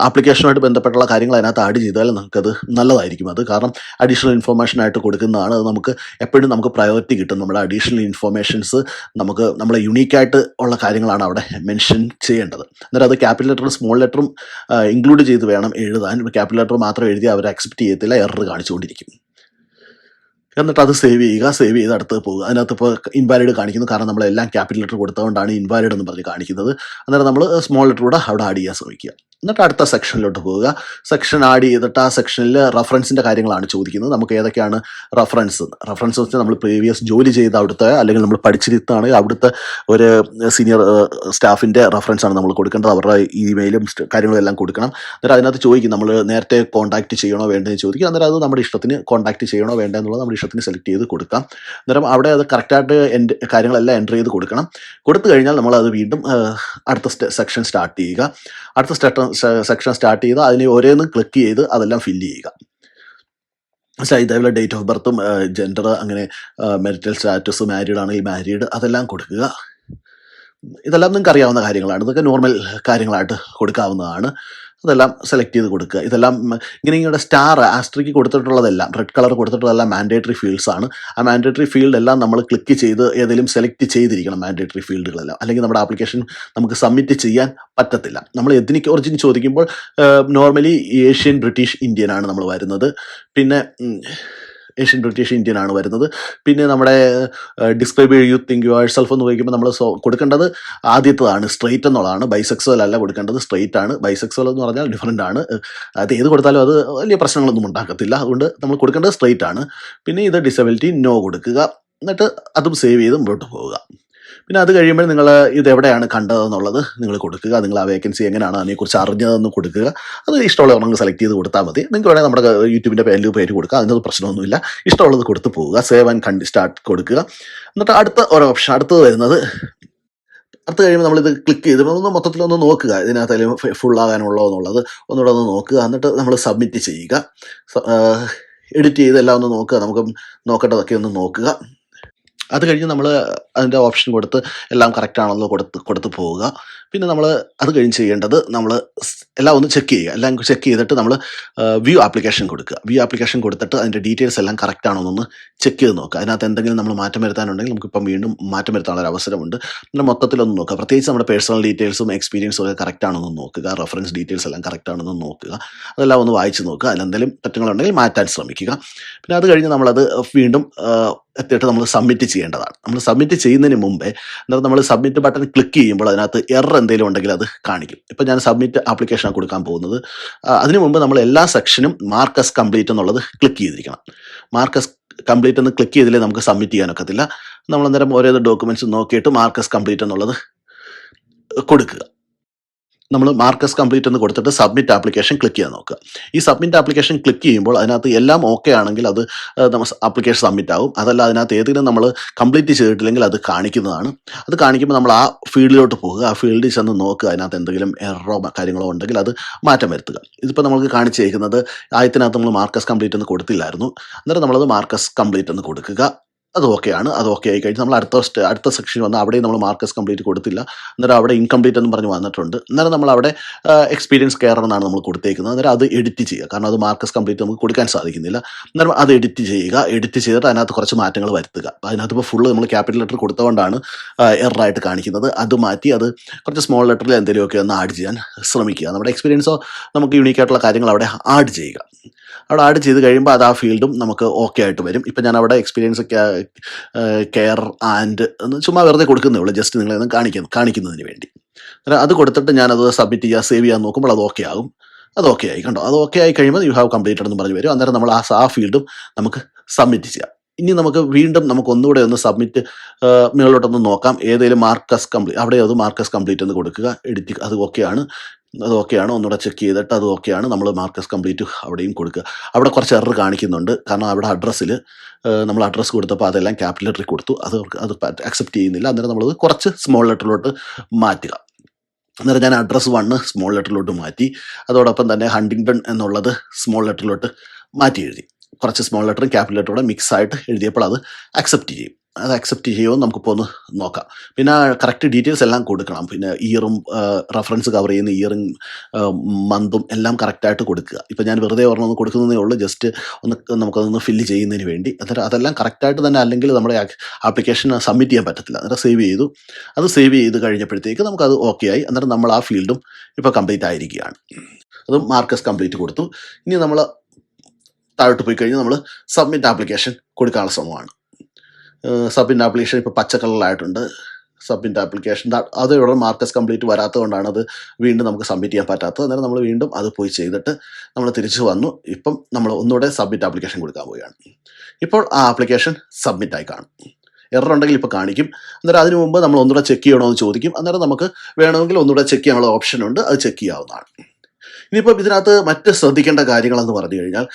ആപ്ലിക്കേഷനുമായിട്ട് ബന്ധപ്പെട്ടുള്ള കാര്യങ്ങൾ അതിനകത്ത് ആഡ് ചെയ്താൽ നമുക്കത് നല്ലതായിരിക്കും. അത് കാരണം അഡീഷണൽ ഇൻഫോർമേഷൻ ആയിട്ട് കൊടുക്കുന്നതാണ്. അത് നമുക്ക് എപ്പോഴും നമുക്ക് പ്രയോറിറ്റി കിട്ടും. നമ്മുടെ അഡീഷണൽ ഇൻഫോർമേഷൻസ് നമുക്ക് നമ്മളെ യുണീക്കായിട്ട് ഉള്ള കാര്യങ്ങളാണ് അവിടെ മെൻഷൻ ചെയ്യേണ്ടത്. അന്നേരം അത് ക്യാപിറ്റൽ ലെറ്ററും സ്മോൾ ലെറ്ററും ഇൻക്ലൂഡ് ചെയ്ത് വേണം എഴുതാൻ. ക്യാപിറ്റൽ ലെറ്റർ മാത്രം എഴുതി അവർ അക്സെപ്റ്റ് ചെയ്യത്തില്ല, എറർ കാണിച്ചുകൊണ്ടിരിക്കും. എന്നിട്ട് അത് സേവ് ചെയ്യുക. സേവ് ചെയ്ത് അടുത്ത് പോകുക. അതിനകത്ത് ഇപ്പോൾ ഇൻവാലിഡ് കാണിക്കുന്നു, കാരണം നമ്മളെല്ലാം ക്യാപിറ്റൽ ലെറ്റർ കൊടുത്തുകൊണ്ടാണ് ഇൻവാലിഡ് എന്ന് പറഞ്ഞ് കാണിക്കുന്നത്. അന്നേരം നമ്മൾ സ്മോൾ ലെറ്റർ കൂടെ അവിടെ ആഡ് ചെയ്യാൻ ശ്രമിക്കുക. എന്നിട്ട് അടുത്ത സെക്ഷനിലോട്ട് പോവുക. സെക്ഷൻ ആഡ് ചെയ്തിട്ട് ആ സെക്ഷനിൽ റഫറൻസിൻ്റെ കാര്യങ്ങളാണ് ചോദിക്കുന്നത്. നമുക്ക് ഏതൊക്കെയാണ് റഫറൻസ് വെച്ചാൽ നമ്മൾ പ്രീവിയസ് ജോലി ചെയ്ത അവിടുത്തെ, അല്ലെങ്കിൽ നമ്മൾ പഠിച്ചിരുത്താണെങ്കിൽ അവിടുത്തെ ഒരു സീനിയർ സ്റ്റാഫിൻ്റെ റഫറൻസാണ് നമ്മൾ കൊടുക്കേണ്ടത്. അവരുടെ ഇമെയിലും കാര്യങ്ങളും എല്ലാം കൊടുക്കണം. അന്നേരം അതിനകത്ത് ചോദിക്കും നമ്മൾ നേരത്തെ കോൺടാക്ട് ചെയ്യണോ വേണ്ടതെന്ന് ചോദിക്കും. അന്നേരം അത് നമ്മുടെ ഇഷ്ടത്തിന് കോൺടാക്ട് ചെയ്യണോ വേണ്ട എന്നുള്ളത് നമ്മുടെ ഇഷ്ടത്തിന് സെലക്ട് ചെയ്ത് കൊടുക്കാം. അന്നേരം അവിടെ അത് കറക്റ്റായിട്ട് കാര്യങ്ങളെല്ലാം എൻ്റർ ചെയ്ത് കൊടുക്കണം. കൊടുത്തു കഴിഞ്ഞാൽ നമ്മളത് വീണ്ടും അടുത്ത സെക്ഷൻ സ്റ്റാർട്ട് ചെയ്യുക. അടുത്ത സെക്ഷൻ സ്റ്റാർട്ട് ചെയ്ത് അതിന് ഓരോന്ന് ക്ലിക്ക് ചെയ്ത് അതെല്ലാം ഫില്ല് ചെയ്യുക. ഇതേപോലെ ഡേറ്റ് ഓഫ് ബർത്തും ജെൻഡർ, അങ്ങനെ മെറിറ്റൽ സ്റ്റാറ്റസ്, മാരീഡ് ആണെങ്കിൽ മാരീഡ്, അതെല്ലാം കൊടുക്കുക. ഇതെല്ലാം നിങ്ങൾക്ക് അറിയാവുന്ന കാര്യങ്ങളാണ്. ഇതൊക്കെ നോർമൽ കാര്യങ്ങളായിട്ട് കൊടുക്കാവുന്നതാണ്. അതെല്ലാം സെലക്ട് ചെയ്ത് കൊടുക്കുക. ഇതെല്ലാം ഇങ്ങനെ സ്റ്റാർ ആസ്ട്രിക്ക് കൊടുത്തിട്ടുള്ളതെല്ലാം, റെഡ് കളർ കൊടുത്തിട്ടുള്ളതെല്ലാം മാൻഡേറ്ററി ഫീൽഡ്സ് ആണ്. ആ മാൻഡേറ്ററി ഫീൽഡ് എല്ലാം നമ്മൾ ക്ലിക്ക് ചെയ്ത് ഏതെങ്കിലും സെലക്ട് ചെയ്തിരിക്കണം, മാൻഡേറ്ററി ഫീൽഡുകളെല്ലാം. അല്ലെങ്കിൽ നമ്മുടെ ആപ്ലിക്കേഷൻ നമുക്ക് സബ്മിറ്റ് ചെയ്യാൻ പറ്റത്തില്ല. നമ്മൾ എത്നിക് ഒറിജിൻ ചോദിക്കുമ്പോൾ നോർമലി ഏഷ്യൻ, ബ്രിട്ടീഷ്, ഇന്ത്യൻ ആണ് നമ്മൾ വരുന്നത്. പിന്നെ ഏഷ്യൻ, ബ്രിട്ടീഷ്, ഇന്ത്യൻ ആണ് വരുന്നത്. പിന്നെ നമ്മുടെ describe you think you are self എന്ന് ചോദിക്കുമ്പോൾ നമ്മൾ കൊടുക്കേണ്ടത് ആദ്യത്തതാണ്, സ്ട്രെയിറ്റ് എന്നുള്ളതാണ്. ബൈസെക്സ്വൽ അല്ല കൊടുക്കേണ്ടത്, സ്ട്രെയിറ്റ് ആണ്. ബൈസെക്സ്വൽ എന്ന് പറഞ്ഞാൽ ഡിഫറൻ്റ് ആണ്. അത് ഏത് കൊടുത്താലും അത് വലിയ പ്രശ്നങ്ങളൊന്നും ഉണ്ടാക്കത്തില്ല. അതുകൊണ്ട് നമ്മൾ കൊടുക്കേണ്ടത് സ്ട്രെയിറ്റ് ആണ്. പിന്നെ ഇത് ഡിസബിലിറ്റി നോ കൊടുക്കുക. എന്നിട്ട് അതും സേവ് ചെയ്ത് മുമ്പോട്ട് പോവുക. പിന്നെ അത് കഴിയുമ്പോൾ നിങ്ങൾ ഇതെവിടെയാണ് കണ്ടതെന്നുള്ളത് നിങ്ങൾ കൊടുക്കുക. നിങ്ങൾ ആ വേക്കൻസി എങ്ങനെയാണ് അതിനെക്കുറിച്ച് അറിഞ്ഞതെന്ന് കൊടുക്കുക. അത് ഇഷ്ടമുള്ളത് നിങ്ങൾ സെലക്ട് ചെയ്ത് കൊടുത്താൽ മതി. നിങ്ങൾക്ക് വേണമെങ്കിൽ നമ്മുടെ യൂട്യൂബിൻ്റെ പേര് കൊടുക്കുക, അതിനൊന്നും പ്രശ്നമൊന്നുമില്ല. ഇഷ്ടമുള്ളത് കൊടുത്ത് പോവുക. സേവ് ആൻഡ് സ്റ്റാർട്ട് കൊടുക്കുക. എന്നിട്ട് അടുത്ത ഒരു ഓപ്ഷൻ അടുത്തത് വരുന്നത്, അടുത്ത് കഴിയുമ്പോൾ നമ്മളിത് ക്ലിക്ക് ചെയ്ത് ഒന്ന് മൊത്തത്തിലൊന്ന് നോക്കുക, ഇതിനകത്ത് ഫുള്ളാകാനുള്ളോ എന്നുള്ളത് ഒന്നുകൂടെ ഒന്ന് നോക്കുക. എന്നിട്ട് നമ്മൾ സബ്മിറ്റ് ചെയ്യുക. എഡിറ്റ് ചെയ്തെല്ലാം ഒന്ന് നോക്കുക, നമുക്ക് നോക്കേണ്ടതൊക്കെ ഒന്ന് നോക്കുക. അത് കഴിഞ്ഞ് നമ്മൾ അതിൻ്റെ ഓപ്ഷൻ കൊടുത്ത് എല്ലാം കറക്റ്റാണെന്ന് കൊടുത്ത് പോവുക. പിന്നെ നമ്മൾ അത് കഴിഞ്ഞ് ചെയ്യേണ്ടത് നമ്മൾ എല്ലാം ഒന്ന് ചെക്ക് ചെയ്യുക. എല്ലാം ചെക്ക് ചെയ്തിട്ട് നമ്മൾ വ്യൂ ആപ്ലിക്കേഷൻ കൊടുക്കുക. വ്യൂ ആപ്ലിക്കേഷൻ കൊടുത്തിട്ട് അതിൻ്റെ ഡീറ്റെയിൽസ് എല്ലാം കറക്റ്റാണോന്നൊന്ന് ചെക്ക് ചെയ്ത് നോക്കുക. അതിനകത്ത് എന്തെങ്കിലും നമ്മൾ മാറ്റം വരുത്താനുണ്ടെങ്കിൽ നമുക്കിപ്പം വീണ്ടും മാറ്റം വരുത്താനുള്ള അവസരമുണ്ട്. പിന്നെ മൊത്തത്തിലൊന്ന് നോക്കുക. പ്രത്യേകിച്ച് നമ്മുടെ പേഴ്സണൽ ഡീറ്റെയിൽസും എക്സ്പീരിയൻസും ഒക്കെ കറക്റ്റാണെന്ന് നോക്കുക. റെഫറൻസ് ഡീറ്റെയിൽസ് എല്ലാം കറക്റ്റാണെന്ന് നോക്കുക. അതെല്ലാം ഒന്ന് വായിച്ച് നോക്കുക. അതിലെന്തെങ്കിലും തെറ്റുകളുണ്ടെങ്കിൽ മാറ്റാൻ ശ്രമിക്കുക. പിന്നെ അത് കഴിഞ്ഞ് നമ്മളത് വീണ്ടും എത്തിയിട്ട് നമ്മൾ സബ്മിറ്റ് ചെയ്യേണ്ടതാണ്. നമ്മൾ സബ്മിറ്റ് ചെയ്യുന്നതിന് മുമ്പേ നമ്മൾ സബ്മിറ്റ് ബട്ടൺ ക്ലിക്ക് ചെയ്യുമ്പോൾ അതിനകത്ത് എറർ എന്തെങ്കിലും ഉണ്ടെങ്കിൽ അത് കാണിക്കും. ഇപ്പം ഞാൻ സബ്മിറ്റ് ആപ്ലിക്കേഷനാണ് കൊടുക്കാൻ പോകുന്നത്. അതിനു മുമ്പ് നമ്മൾ എല്ലാ സെക്ഷനും മാർക്കസ് കംപ്ലീറ്റ് എന്നുള്ളത് ക്ലിക്ക് ചെയ്തിരിക്കണം. മാർക്കസ് കംപ്ലീറ്റ് എന്ന് ക്ലിക്ക് ചെയ്തില്ലേ നമുക്ക് സബ്മിറ്റ് ചെയ്യാനൊക്കത്തില്ല. നമ്മൾ അന്നേരം ഓരോ ഡോക്യുമെൻറ്റ്സ് നോക്കിയിട്ട് മാർക്കസ് കംപ്ലീറ്റ് എന്നുള്ളത് കൊടുക്കുക. നമ്മൾ മാർക്കസ് കംപ്ലീറ്റ് എന്ന് കൊടുത്തിട്ട് സബ്മിറ്റ് ആപ്ലിക്കേഷൻ ക്ലിക്ക് ചെയ്യാൻ നോക്കുക. ഈ സബ്മിറ്റ് ആപ്ലിക്കേഷൻ ക്ലിക്ക് ചെയ്യുമ്പോൾ അതിനകത്ത് എല്ലാം ഓക്കെ ആണെങ്കിൽ അത് നമ്മൾ ആപ്ലിക്കേഷൻ സബ്മിറ്റ് ആകും. അതല്ല അതിനകത്ത് ഏതെങ്കിലും നമ്മൾ കംപ്ലീറ്റ് ചെയ്തിട്ടില്ലെങ്കിൽ അത് കാണിക്കുന്നതാണ്. അത് കാണിക്കുമ്പോൾ നമ്മൾ ആ ഫീൽഡിലോട്ട് പോകുക. ആ ഫീൽഡിൽ ചെന്ന് നോക്കുക. അതിനകത്ത് എന്തെങ്കിലും എററോ കാര്യങ്ങളോ ഉണ്ടെങ്കിൽ അത് മാറ്റം വരുത്തുക. ഇതിപ്പോൾ നമുക്ക് കാണിച്ചേക്കുന്നത് ആദ്യത്തിനകത്ത് നമ്മൾ മാർക്കസ് കംപ്ലീറ്റ് എന്ന് കൊടുത്തില്ലായിരുന്നു. അന്നേരം നമ്മളത് മാർക്കസ് കംപ്ലീറ്റ് എന്ന് കൊടുക്കുക. അത് ഓക്കെയാണ്. അത് ഓക്കെ ആയി കഴിഞ്ഞ് നമ്മൾ അടുത്ത സെക്ഷൻ വന്ന് അവിടെയും നമ്മൾ മാർക്കസ് കംപ്ലീറ്റ് കൊടുത്തില്ല. അന്നേരം അവിടെ ഇൻകംപ്ലീറ്റ് എന്ന് പറഞ്ഞ് വന്നിട്ടുണ്ട്. അന്നേരം നമ്മൾ അവിടെ എക്സ്പീരിയൻസ് കെയർ എന്നാണ് നമ്മൾ കൊടുത്തേക്കുന്നത്. അന്നേരം അത് എഡിറ്റ് ചെയ്യുക. കാരണം അത് മാർക്കസ് കംപ്ലീറ്റ് നമുക്ക് കൊടുക്കാൻ സാധിക്കുന്നില്ല. അന്നേരം അത് എഡിറ്റ് ചെയ്യുക. എഡിറ്റ് ചെയ്തിട്ട് അതിനകത്ത് കുറച്ച് മാറ്റങ്ങൾ വരുത്തുക. അതിനകത്ത് ഇപ്പോൾ ഫുള്ള് നമ്മൾ ക്യാപിറ്റൽ ലെറ്റർ കൊടുത്തുകൊണ്ടാണ് എററായിട്ട് കാണിക്കുന്നത്. അത് മാറ്റി അത് കുറച്ച് സ്മോൾ ലെറ്ററിൽ എന്തെങ്കിലുമൊക്കെ ഒന്ന് ആഡ് ചെയ്യാൻ ശ്രമിക്കുക. നമ്മുടെ എക്സ്പീരിയൻസോ നമുക്ക് യൂണീക്കായിട്ടുള്ള കാര്യങ്ങൾ അവിടെ ആഡ് ചെയ്യുക. അവിടെ ആഡ് ചെയ്ത് കഴിയുമ്പോൾ അത് ആ ഫീൽഡും നമുക്ക് ഓക്കെ ആയിട്ട് വരും. ഇപ്പം ഞാൻ അവിടെ എക്സ്പീരിയൻസ് കെയർ ആൻഡ് എന്ന് ചുമ്മാ വെറുതെ കൊടുക്കുന്നേ ഉള്ളൂ, ജസ്റ്റ് നിങ്ങളെന്ന് കാണിക്കുന്നതിന് വേണ്ടി. അത് കൊടുത്തിട്ട് ഞാനത് സബ്മിറ്റ് ചെയ്യുക, സേവ് ചെയ്യാൻ നോക്കുമ്പോൾ അത് ഓക്കെ ആകും. അത് ഓക്കെ ആയി കണ്ടോ. അത് ഓക്കെ ആയി കഴിയുമ്പോൾ യു ഹാവ് കംപ്ലീറ്റഡ് എന്ന് പറഞ്ഞ് വരും. അന്നേരം നമ്മൾ ആ ഫീൽഡും നമുക്ക് സബ്മിറ്റ് ചെയ്യാം. ഇനി നമുക്ക് വീണ്ടും നമുക്ക് ഒന്നുകൂടെ ഒന്ന് സബ്മിറ്റ് മുകളിലോട്ടൊന്ന് നോക്കാം. ഏതെങ്കിലും മാർക്കസ് കംപ്ലീറ്റ്, അവിടെ അത് മാർക്കസ് കംപ്ലീറ്റ് എന്ന് കൊടുക്കുക. എഡിറ്റ് അത് ഓക്കെയാണ്, ഒന്നുകൂടെ ചെക്ക് ചെയ്തിട്ട് അത് ഓക്കെയാണ്. നമ്മൾ മാർക്കസ് കംപ്ലീറ്റ് അവിടെയും കൊടുക്കുക. അവിടെ കുറച്ച് എറർ കാണിക്കുന്നുണ്ട്, കാരണം അവിടെ അഡ്രസ്സിൽ നമ്മൾ അഡ്രസ്സ് കൊടുത്തപ്പോൾ അതെല്ലാം ക്യാപിറ്റൽ ലെറ്ററിൽ കൊടുത്തു, അത് അക്സെപ്റ്റ് ചെയ്യുന്നില്ല. അന്നേരം നമ്മളത് കുറച്ച് സ്മോൾ ലെറ്ററിലോട്ട് മാറ്റുക. അന്നേരം ഞാൻ അഡ്രസ്സ് 1 സ്മോൾ ലെറ്ററിലോട്ട് മാറ്റി. അതോടൊപ്പം തന്നെ ഹണ്ടിങ്ടൺ എന്നുള്ളത് സ്മോൾ ലെറ്ററിലോട്ട് മാറ്റി എഴുതി. കുറച്ച് സ്മോൾ ലെറ്ററും ക്യാപിറ്റൽ ലെറ്ററോടെ മിക്സ് ആയിട്ട് എഴുതിയപ്പോൾ അത് അക്സെപ്റ്റ് ചെയ്യും. അത് അക്സെപ്റ്റ് ചെയ്യുമെന്ന് നമുക്കിപ്പോൾ ഒന്ന് നോക്കാം. പിന്നെ കറക്റ്റ് ഡീറ്റെയിൽസ് എല്ലാം കൊടുക്കണം. പിന്നെ ഇയറും റെഫറൻസ് കവർ ചെയ്യുന്ന ഇയറും മന്തും എല്ലാം കറക്റ്റായിട്ട് കൊടുക്കുക. ഇപ്പോൾ ഞാൻ വെറുതെ ഒരെണ്ണം കൊടുക്കുന്നതേ ഉള്ളൂ, ജസ്റ്റ് നമുക്കതൊന്ന് ഫില്ല് ചെയ്യുന്നതിന് വേണ്ടി. അന്നേരം അതെല്ലാം കറക്റ്റായിട്ട് തന്നെ, അല്ലെങ്കിൽ നമ്മുടെ ആപ്ലിക്കേഷൻ സബ്മിറ്റ് ചെയ്യാൻ പറ്റത്തില്ല. അന്നേരം സേവ് ചെയ്തു. അത് സേവ് ചെയ്ത് കഴിഞ്ഞപ്പോഴത്തേക്ക് നമുക്കത് ഓക്കെ ആയി. അന്നേരം നമ്മൾ ആ ഫീൽഡും ഇപ്പോൾ കംപ്ലീറ്റ് ആയിരിക്കുകയാണ്. അതും മാർക്കസ് കംപ്ലീറ്റ് കൊടുത്തു. ഇനി നമ്മൾ താഴോട്ട് പോയി കഴിഞ്ഞാൽ നമ്മൾ സബ്മിറ്റ് ആപ്ലിക്കേഷൻ കൊടുക്കാനുള്ള ശ്രമമാണ്. സബ്മിറ്റ് ആപ്ലിക്കേഷൻ ഇപ്പോൾ പച്ച കളറിലായിട്ടുണ്ട്. സബ്മിറ്റ് ആപ്ലിക്കേഷൻ അത് ഇവിടെ മാർക്കസ് കംപ്ലീറ്റ് വരാത്തതുകൊണ്ടാണ് അത് വീണ്ടും നമുക്ക് സബ്മിറ്റ് ചെയ്യാൻ പറ്റാത്തത്. അന്നേരം നമ്മൾ വീണ്ടും അത് പോയി ചെയ്തിട്ട് നമ്മൾ തിരിച്ചു വന്നു. ഇപ്പം നമ്മൾ ഒന്നുകൂടെ സബ്മിറ്റ് ആപ്ലിക്കേഷൻ കൊടുക്കാൻ പോവുകയാണ്. ഇപ്പോൾ ആ ആപ്ലിക്കേഷൻ സബ്മിറ്റ് ആയി കാണും. എറർ ഉണ്ടെങ്കിൽ ഇപ്പോൾ കാണിക്കും. അന്നേരം അതിന് മുമ്പ് നമ്മൾ ഒന്നുകൂടെ ചെക്ക് ചെയ്യണമെന്ന് ചോദിക്കും. അന്നേരം നമുക്ക് വേണമെങ്കിൽ ഒന്നുകൂടെ ചെക്ക് ചെയ്യാനുള്ള ഓപ്ഷൻ ഉണ്ട്, അത് ചെക്ക് ചെയ്യാവുന്നതാണ്. ഇനിയിപ്പോൾ ഇതിനകത്ത് മറ്റ് ശ്രദ്ധിക്കേണ്ട കാര്യങ്ങളെന്ന് പറഞ്ഞു കഴിഞ്ഞാൽ,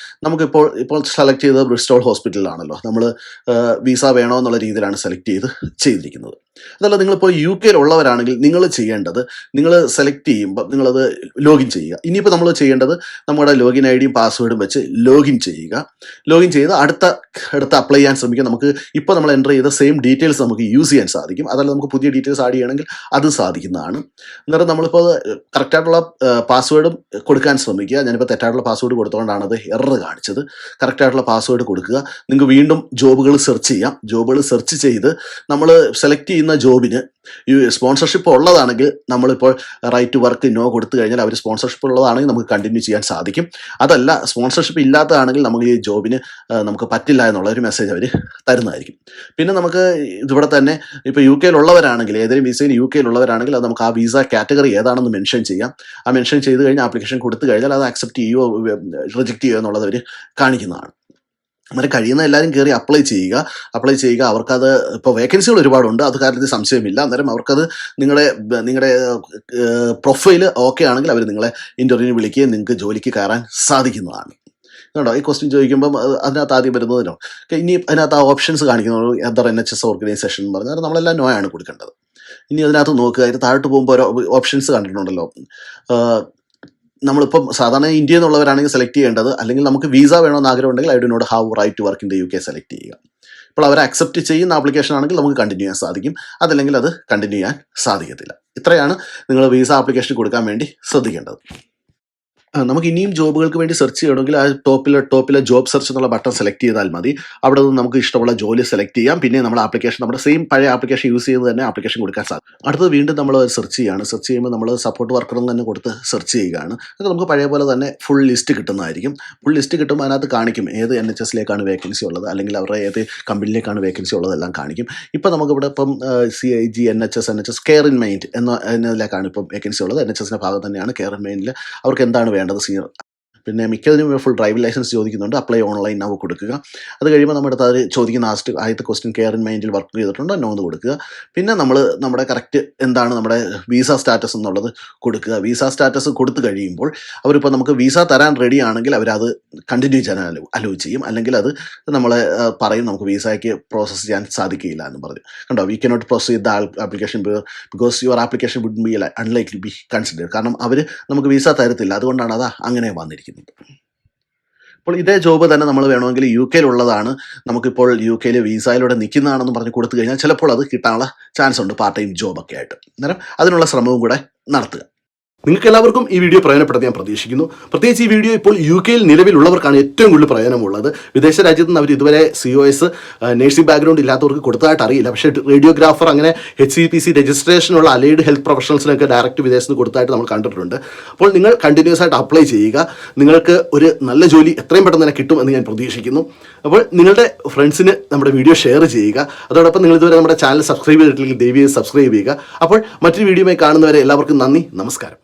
ഇപ്പോൾ സെലക്ട് ചെയ്തത് ബ്രിസ്റ്റോൾ ഹോസ്പിറ്റലിലാണല്ലോ. നമ്മൾ വിസ വേണോ എന്നുള്ള രീതിയിലാണ് സെലക്ട് ചെയ്തിരിക്കുന്നത്. അതല്ല, നിങ്ങളിപ്പോൾ UK ഉള്ളവരാണെങ്കിൽ നിങ്ങൾ ചെയ്യേണ്ടത്, നിങ്ങൾ സെലക്ട് ചെയ്യുമ്പോൾ നിങ്ങളത് ലോഗിൻ ചെയ്യുക. ഇനിയിപ്പോൾ നമ്മൾ ചെയ്യേണ്ടത് നമ്മുടെ ലോഗിൻ ID യും പാസ്വേഡും വെച്ച് ലോഗിൻ ചെയ്യുക. ലോഗിൻ ചെയ്ത് അടുത്ത അപ്ലൈ ചെയ്യാൻ ശ്രമിക്കുക. നമുക്ക് ഇപ്പോൾ നമ്മൾ എൻ്റർ ചെയ്ത സെയിം ഡീറ്റെയിൽസ് നമുക്ക് യൂസ് ചെയ്യാൻ സാധിക്കും. അതല്ല, നമുക്ക് പുതിയ ഡീറ്റെയിൽസ് ആഡ് ചെയ്യണമെങ്കിൽ അത് സാധിക്കുന്നതാണ്. അന്നേരം നമ്മളിപ്പോൾ കറക്റ്റായിട്ടുള്ള പാസ്വേഡും കൊടുക്കാൻ ശ്രമിക്കുക. ഞാനിപ്പോൾ തെറ്റായിട്ടുള്ള പാസ്വേഡ് കൊടുത്തുകൊണ്ടാണ് അത് എറർ കാണിച്ചത്. കറക്റ്റായിട്ടുള്ള പാസ്വേഡ് കൊടുക്കുക. നിങ്ങൾക്ക് വീണ്ടും ജോബുകൾ സെർച്ച് ചെയ്യാം. ജോബുകൾ സെർച്ച് ചെയ്ത് നമ്മൾ സെലക്ട് ചെയ്യുന്ന ജോബിന് ഈ സ്പോൺസർഷിപ്പ് ഉള്ളതാണെങ്കിൽ നമ്മളിപ്പോൾ റൈറ്റ് ടു വർക്ക് നോ കൊടുത്തു കഴിഞ്ഞാൽ അവർ സ്പോൺസർഷിപ്പ് ഉള്ളതാണെങ്കിൽ നമുക്ക് കണ്ടിന്യൂ ചെയ്യാൻ സാധിക്കും. അതല്ല, സ്പോൺസർഷിപ്പ് ഇല്ലാത്തതാണെങ്കിൽ നമുക്ക് ഈ ജോബിന് നമുക്ക് പറ്റില്ല എന്നുള്ള ഒരു മെസ്സേജ് അവർ തരുന്നതായിരിക്കും. പിന്നെ നമുക്ക് ഇവിടെ തന്നെ ഇപ്പോൾ UK ഉള്ളവരാണെങ്കിൽ, ഏതെങ്കിലും വിസയിൽ UK ഉള്ളവരാണെങ്കിൽ അത് നമുക്ക് ആ വിസ കാറ്റഗറി ഏതാണെന്ന് മെൻഷൻ ചെയ്യാം. ആ മെൻഷൻ ചെയ്ത് കഴിഞ്ഞാൽ ആപ്ലിക്കേഷൻ കൊടുത്തു കഴിഞ്ഞാൽ അത് അക്സെപ്റ്റ് ചെയ്യുകയോ റിജക്റ്റ് ചെയ്യുകയോ എന്നുള്ളത് അവർ കാണിക്കുന്നതാണ്. അങ്ങനെ കഴിയുന്ന എല്ലാവരും കയറി അപ്ലൈ ചെയ്യുക. അവർക്കത് ഇപ്പോൾ വേക്കൻസികൾ ഒരുപാടുണ്ട്, അത് കാര്യത്തിൽ സംശയമില്ല. അന്നേരം അവർക്കത് നിങ്ങളുടെ പ്രൊഫൈൽ ഓക്കെ ആണെങ്കിൽ അവർ നിങ്ങളെ ഇൻ്റർവ്യൂവിന് വിളിക്കുകയും നിങ്ങൾക്ക് ജോലിക്ക് കയറാൻ സാധിക്കുന്നതാണ്. കേട്ടോ, ഈ ക്വസ്റ്റ്യൻ ചോദിക്കുമ്പം അതിനകത്ത് ആദ്യം വരുന്നതിനോ ഇനി അതിനകത്ത് ആ ഓപ്ഷൻസ് കാണിക്കുന്നത് അതർ NHS ഓർഗനൈസേഷൻ എന്ന് പറഞ്ഞാൽ നമ്മളെല്ലാം നോ ആണ് കൊടുക്കേണ്ടത്. ഇനി അതിനകത്ത് നോക്കുക, അതിന് താഴോട്ട് പോകുമ്പോൾ ഓരോ ഓപ്ഷൻസ് കണ്ടിട്ടുണ്ടല്ലോ. നമ്മളിപ്പം സാധാരണ ഇന്ത്യയിൽ നിന്നുള്ളവരാണെങ്കിൽ സെലക്ട് ചെയ്യേണ്ടത്, അല്ലെങ്കിൽ നമുക്ക് വിസ വേണമെന്ന് ആഗ്രഹം ഉണ്ടെങ്കിൽ I do not have right to work in the UK select ചെയ്യുക. ഇപ്പോൾ അവർ അക്സെപ്റ്റ് ചെയ്യുന്ന ആപ്ലിക്കേഷൻ ആണെങ്കിൽ നമുക്ക് കണ്ടിന്യൂ ചെയ്യാൻ സാധിക്കും, അതല്ലെങ്കിൽ അത് കണ്ടിന്യൂ ചെയ്യാൻ സാധിക്കത്തില്ല. ഇത്രയാണ് നിങ്ങൾ വിസ ആപ്ലിക്കേഷൻ കൊടുക്കാൻ വേണ്ടി ശ്രദ്ധിക്കേണ്ടത്. നമുക്ക് ഇനിയും ജോബുകൾക്ക് വേണ്ടി സെർച്ച് ചെയ്യണമെങ്കിൽ ആ ടോപ്പിലെ ജോബ് സെർച്ച് എന്നുള്ള ബട്ടൺ സെലക്ട് ചെയ്താൽ മതി. അവിടെ നിന്ന് നമുക്ക് ഇഷ്ടമുള്ള ജോലി സെലക്ട് ചെയ്യാം. പിന്നെ നമ്മുടെ ആപ്ലിക്കേഷൻ, നമ്മുടെ സെയിം പഴയ ആപ്ലിക്കേഷൻ യൂസ് ചെയ്ത് തന്നെ ആപ്ലിക്കേഷൻ കൊടുക്കാൻ സാധിക്കും. അടുത്തത് വീണ്ടും നമ്മൾ സെർച്ച് ചെയ്യുമ്പോൾ നമ്മൾ സപ്പോർട്ട് വർക്കർ എന്ന് തന്നെ കൊടുത്ത് സെർച്ച് ചെയ്യുകയാണ്. അത് നമുക്ക് പഴയ പോലെ തന്നെ ഫുൾ ലിസ്റ്റ് കിട്ടുന്നതായിരിക്കും. ഫുൾ ലിസ്റ്റ് കിട്ടുമ്പോൾ അതിനകത്ത് കാണിക്കും ഏത് NHS-ലേക്കാണ് വേക്കൻസി ഉള്ളത്, അല്ലെങ്കിൽ അവരുടെ ഏത് കമ്പനിയിലേക്കാണ് വേക്കൻസി ഉള്ളതെല്ലാം കാണിക്കും. ഇപ്പോൾ നമുക്കിവിടെ ഇപ്പം CIG NHS care in mind എന്നതിലേക്കാണ് ഇപ്പം വേക്കൻസി ഉള്ളത്. NHS-ന്റെ ഭാഗം തന്നെയാണ് കെയർ ഇൻ മൈൻഡിൽ. അവർക്ക് എന്താണ് വേണ്ടത് സീനിയർ. പിന്നെ മിക്കതിനും ഫുൾ ഡ്രൈവിംഗ് ലൈസൻസ് ചോദിക്കുന്നുണ്ട്. അപ്ലൈ ഓൺലൈൻ നോ കൊടുക്കുക. അത് കഴിയുമ്പോൾ നമ്മുടെ അടുത്ത് അവർ ചോദിക്കുന്ന ആദ്യത്തെ ക്വസ്റ്റ്യൻ കെയർ ഇൻ മൈൻഡിൽ വർക്ക് ചെയ്തിട്ടുണ്ടോ നോ എന്ന് കൊടുക്കുക. പിന്നെ നമ്മൾ നമ്മുടെ കറക്റ്റ് എന്താണ് നമ്മുടെ വിസ സ്റ്റാറ്റസ് എന്നുള്ളത് കൊടുക്കുക. വിസ സ്റ്റാറ്റസ് കൊടുത്തു കഴിയുമ്പോൾ അവരിപ്പോൾ നമുക്ക് വിസ തരാൻ റെഡി ആണെങ്കിൽ അവരത് കണ്ടിന്യൂ ചെയ്യാൻ അലോ ചെയ്യും. അല്ലെങ്കിൽ അത് നമ്മളെ പറയും നമുക്ക് വിസയ്ക്ക് പ്രോസസ്സ് ചെയ്യാൻ സാധിക്കില്ല എന്ന് പറഞ്ഞു. കണ്ടോ, we cannot proceed the application because your application would be unlikely be consider. കാരണം അവർ നമുക്ക് വിസ തരത്തില്ല, അതുകൊണ്ടാണ് അത് അങ്ങനെ വന്നിരിക്കുന്നത്. അപ്പോൾ ഇതേ ജോബ് തന്നെ നമ്മൾ വേണമെങ്കിൽ UK ഉള്ളതാണ്, നമുക്കിപ്പോൾ UK വിസയിലൂടെ നിൽക്കുന്നതാണെന്ന് പറഞ്ഞ് കൊടുത്തു കഴിഞ്ഞാൽ ചിലപ്പോൾ അത് കിട്ടാനുള്ള ചാൻസ് ഉണ്ട്, പാർട്ട് ടൈം ജോബൊക്കെ ആയിട്ട്. അന്നേരം അതിനുള്ള ശ്രമവും കൂടെ നടത്തുക. നിങ്ങൾക്ക് എല്ലാവർക്കും ഈ വീഡിയോ പ്രയോജനപ്പെടുത്തി ഞാൻ പ്രതീക്ഷിക്കുന്നു. പ്രത്യേകിച്ച് ഈ വീഡിയോ ഇപ്പോൾ UK നിലവിലുള്ളവർക്കാണ് ഏറ്റവും കൂടുതൽ പ്രയോജനമുള്ളത്. വിദേശ രാജ്യത്ത് നിന്ന് അവർ ഇതുവരെ COS നേഴ്സിംഗ് ബാക്ക്ഗ്രൗണ്ട് ഇല്ലാത്തവർക്ക് കൊടുത്തതായിട്ട് അറിയില്ല. പക്ഷേ റേഡിയോഗ്രാഫർ, അങ്ങനെ HCPC രജിസ്ട്രേഷനുള്ള അലൈഡ് ഹെൽത്ത് പ്രൊഫഷണൽസിനൊക്കെ ഡയറക്റ്റ് വിദേശത്ത് കൊടുത്തായിട്ട് നമ്മൾ കണ്ടിട്ടുണ്ട്. അപ്പോൾ നിങ്ങൾ കണ്ടിന്യൂസ് ആയിട്ട് അപ്ലൈ ചെയ്യുക. നിങ്ങൾക്ക് ഒരു നല്ല ജോലി എത്രയും പെട്ടെന്ന് തന്നെ കിട്ടും എന്ന് ഞാൻ പ്രതീക്ഷിക്കുന്നു. അപ്പോൾ നിങ്ങളുടെ ഫ്രണ്ട്സിന് നമ്മുടെ വീഡിയോ ഷെയർ ചെയ്യുക. അതോടൊപ്പം നിങ്ങൾ ഇതുവരെ നമ്മുടെ ചാനൽ സബ്സ്ക്രൈബ് ചെയ്തിട്ടില്ലെങ്കിൽ ദയവായി സബ്സ്ക്രൈബ് ചെയ്യുക. അപ്പോൾ മറ്റൊരു വീഡിയോയുമായി കാണുന്നവരെ എല്ലാവർക്കും നന്ദി, നമസ്കാരം.